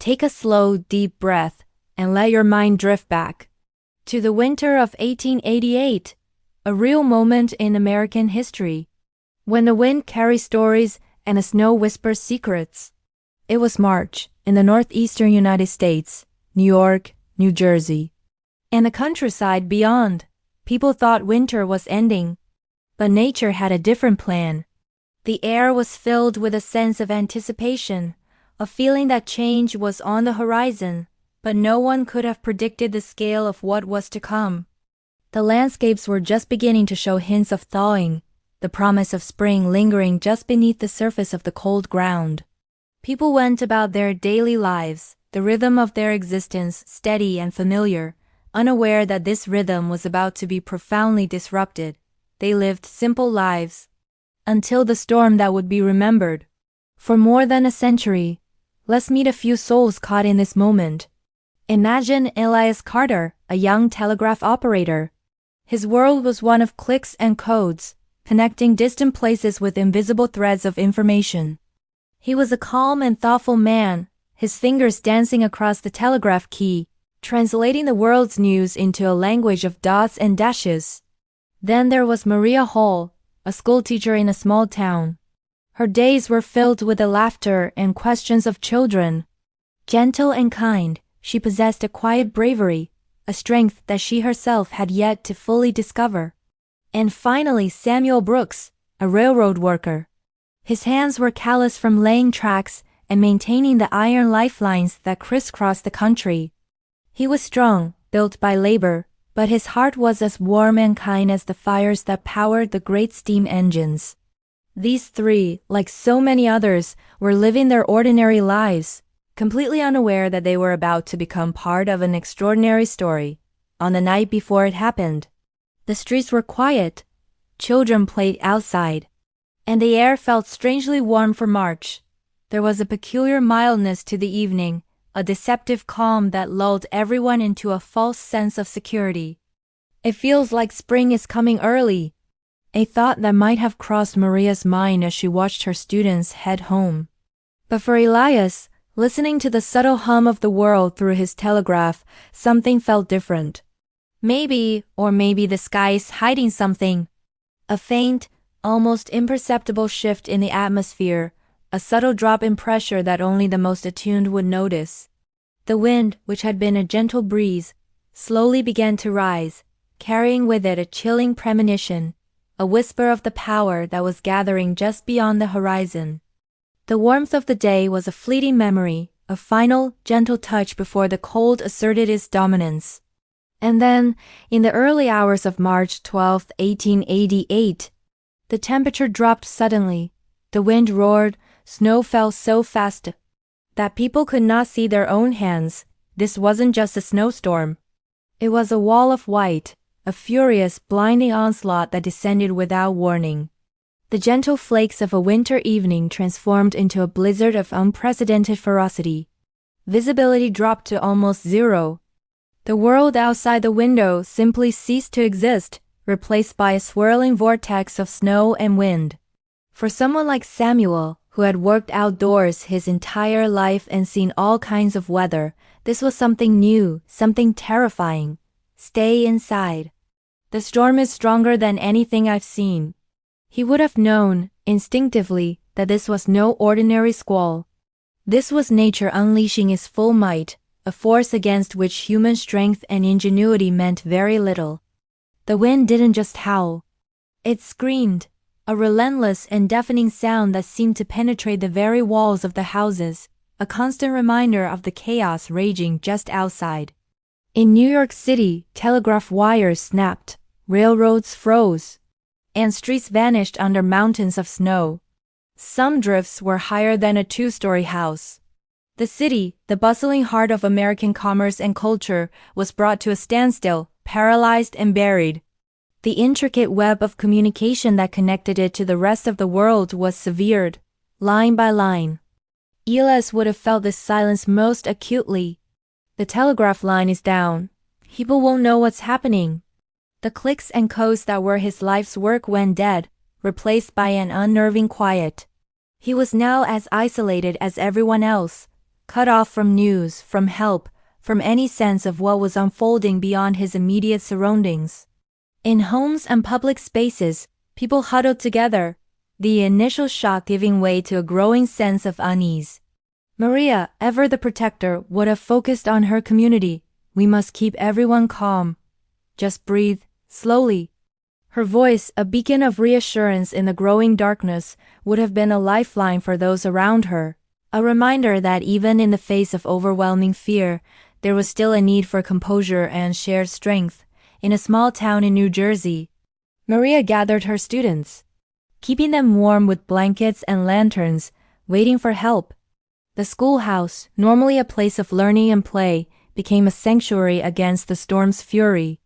take a slow, deep breath and let your mind drift back to the winter of 1888, a real moment in American history, when the wind carries stories and the snow whispers secrets. It was March in the northeastern United States, New York, New Jersey, and the countryside beyond. People thought winter was ending, but nature had a different plan. The air was filled with a sense of anticipation, a feeling that change was on the horizon, but no one could have predicted the scale of what was to come. The landscapes were just beginning to show hints of thawing, the promise of spring lingering just beneath the surface of the cold ground. People went about their daily lives, the rhythm of their existence steady and familiar, unaware that this rhythm was about to be profoundly disrupted. They lived simple lives until the storm that would be remembered for more than a century. Let's meet a few souls caught in this moment. Imagine Elias Carter, a young telegraph operator. His world was one of clicks and codes, connecting distant places with invisible threads of information. He was a calm and thoughtful man, his fingers dancing across the telegraph key, translating the world's news into a language of dots and dashes. Then there was Maria Hall, a schoolteacher in a small town. Her days were filled with the laughter and questions of children. Gentle and kind, she possessed a quiet bravery, a strength that she herself had yet to fully discover. And finally Samuel Brooks, a railroad worker. His hands were callous from laying tracks and maintaining the iron lifelines that crisscrossed the country. He was strong, built by labor, but his heart was as warm and kind as the fires that powered the great steam engines. These three, like so many others, were living their ordinary lives, completely unaware that they were about to become part of an extraordinary story. On the night before it happened, the streets were quiet, children played outside, and the air felt strangely warm for March. There was a peculiar mildness to the evening, a deceptive calm that lulled everyone into a false sense of security. It feels like spring is coming early, a thought that might have crossed Maria's mind as she watched her students head home. But for Elias, listening to the subtle hum of the world through his telegraph, something felt different. Maybe the sky is hiding something. A faint, almost imperceptible shift in the atmosphere, a subtle drop in pressure that only the most attuned would notice. The wind, which had been a gentle breeze, slowly began to rise, carrying with it a chilling premonition, a whisper of the power that was gathering just beyond the horizon. The warmth of the day was a fleeting memory, a final, gentle touch before the cold asserted its dominance. And then, in the early hours of March 12, 1888, the temperature dropped suddenly, the wind roared, snow fell so fast that people could not see their own hands. This wasn't just a snowstorm. It was a wall of white, a furious, blinding onslaught that descended without warning. The gentle flakes of a winter evening transformed into a blizzard of unprecedented ferocity. Visibility dropped to almost zero. The world outside the window simply ceased to exist, replaced by a swirling vortex of snow and wind. For someone like Samuel, who had worked outdoors his entire life and seen all kinds of weather, this was something new, something terrifying. Stay inside. The storm is stronger than anything I've seen. He would have known, instinctively, that this was no ordinary squall. This was nature unleashing its full might, a force against which human strength and ingenuity meant very little. The wind didn't just howl. It screamed, a relentless and deafening sound that seemed to penetrate the very walls of the houses, a constant reminder of the chaos raging just outside. In New York City, telegraph wires snapped, railroads froze, and streets vanished under mountains of snow. Some drifts were higher than a two-story house. The city, the bustling heart of American commerce and culture, was brought to a standstill, paralyzed and buried. The intricate web of communication that connected it to the rest of the world was severed, line by line. Elias would have felt this silence most acutely. The telegraph line is down. People won't know what's happening. The clicks and codes that were his life's work went dead, replaced by an unnerving quiet. He was now as isolated as everyone else, cut off from news, from help, from any sense of what was unfolding beyond his immediate surroundings. In homes and public spaces, people huddled together, the initial shock giving way to a growing sense of unease. Maria, ever the protector, would have focused on her community. We must keep everyone calm. Just breathe, slowly. Her voice, a beacon of reassurance in the growing darkness, would have been a lifeline for those around her, a reminder that even in the face of overwhelming fear, there was still a need for composure and shared strength. In a small town in New Jersey, Maria gathered her students, keeping them warm with blankets and lanterns, waiting for help. The schoolhouse, normally a place of learning and play, became a sanctuary against the storm's fury.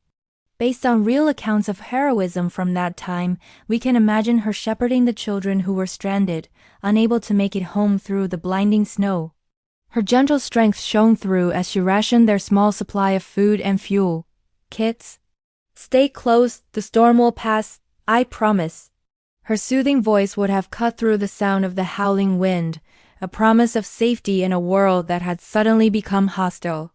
Based on real accounts of heroism from that time, we can imagine her shepherding the children who were stranded, unable to make it home through the blinding snow. Her gentle strength shone through as she rationed their small supply of food and fuel. "Kids, stay close, the storm will pass, I promise." Her soothing voice would have cut through the sound of the howling wind, a promise of safety in a world that had suddenly become hostile.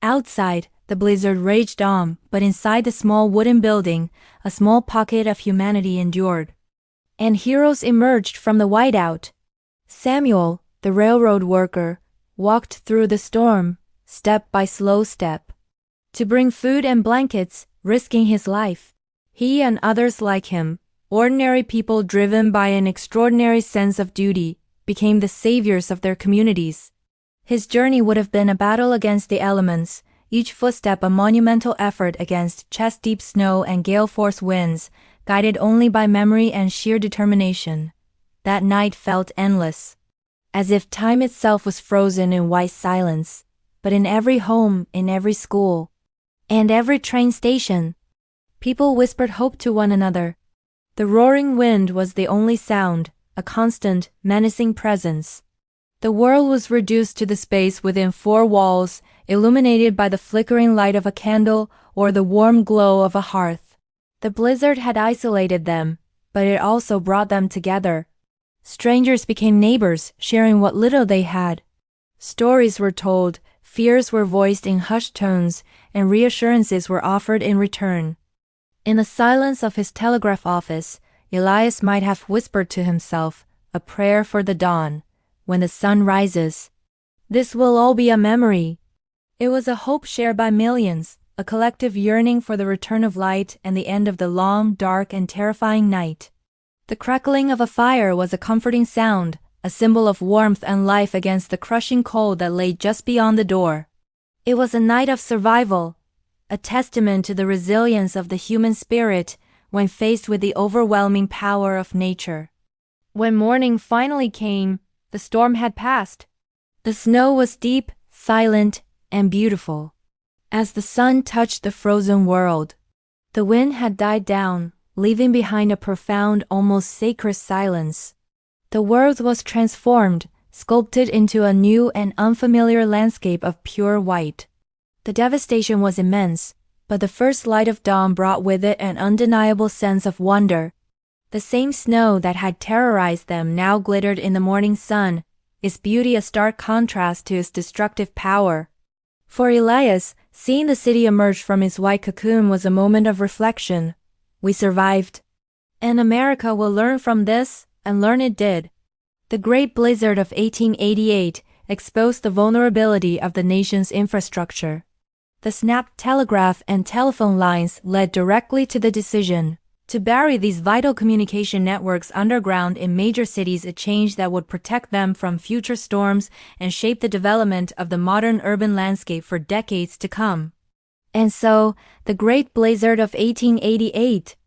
Outside, the blizzard raged on, but inside the small wooden building, a small pocket of humanity endured. And heroes emerged from the whiteout. Samuel, the railroad worker, walked through the storm, step by slow step, to bring food and blankets, risking his life. He and others like him, ordinary people driven by an extraordinary sense of duty, became the saviors of their communities. His journey would have been a battle against the elements, each footstep a monumental effort against chest-deep snow and gale-force winds, guided only by memory and sheer determination. That night felt endless, as if time itself was frozen in white silence. But in every home, in every school, and every train station, people whispered hope to one another. The roaring wind was the only sound, a constant, menacing presence. The world was reduced to the space within four walls, illuminated by the flickering light of a candle or the warm glow of a hearth. The blizzard had isolated them, but it also brought them together. Strangers became neighbors, sharing what little they had. Stories were told, fears were voiced in hushed tones, and reassurances were offered in return. In the silence of his telegraph office, Elias might have whispered to himself, "A prayer for the dawn, when the sun rises. This will all be a memory." It was a hope shared by millions, a collective yearning for the return of light and the end of the long, dark, and terrifying night. The crackling of a fire was a comforting sound, a symbol of warmth and life against the crushing cold that lay just beyond the door. It was a night of survival, a testament to the resilience of the human spirit when faced with the overwhelming power of nature. When morning finally came, the storm had passed. The snow was deep, silent, and beautiful. As the sun touched the frozen world, the wind had died down, leaving behind a profound, almost sacred silence. The world was transformed, sculpted into a new and unfamiliar landscape of pure white. The devastation was immense, but the first light of dawn brought with it an undeniable sense of wonder. The same snow that had terrorized them now glittered in the morning sun, its beauty a stark contrast to its destructive power. For Elias, seeing the city emerge from its white cocoon was a moment of reflection. We survived. And America will learn from this, and learn it did. The Great Blizzard of 1888 exposed the vulnerability of the nation's infrastructure. The snapped telegraph and telephone lines led directly to the decision to bury these vital communication networks underground in major cities, a change that would protect them from future storms and shape the development of the modern urban landscape for decades to come. And so, the Great Blizzard of 1888,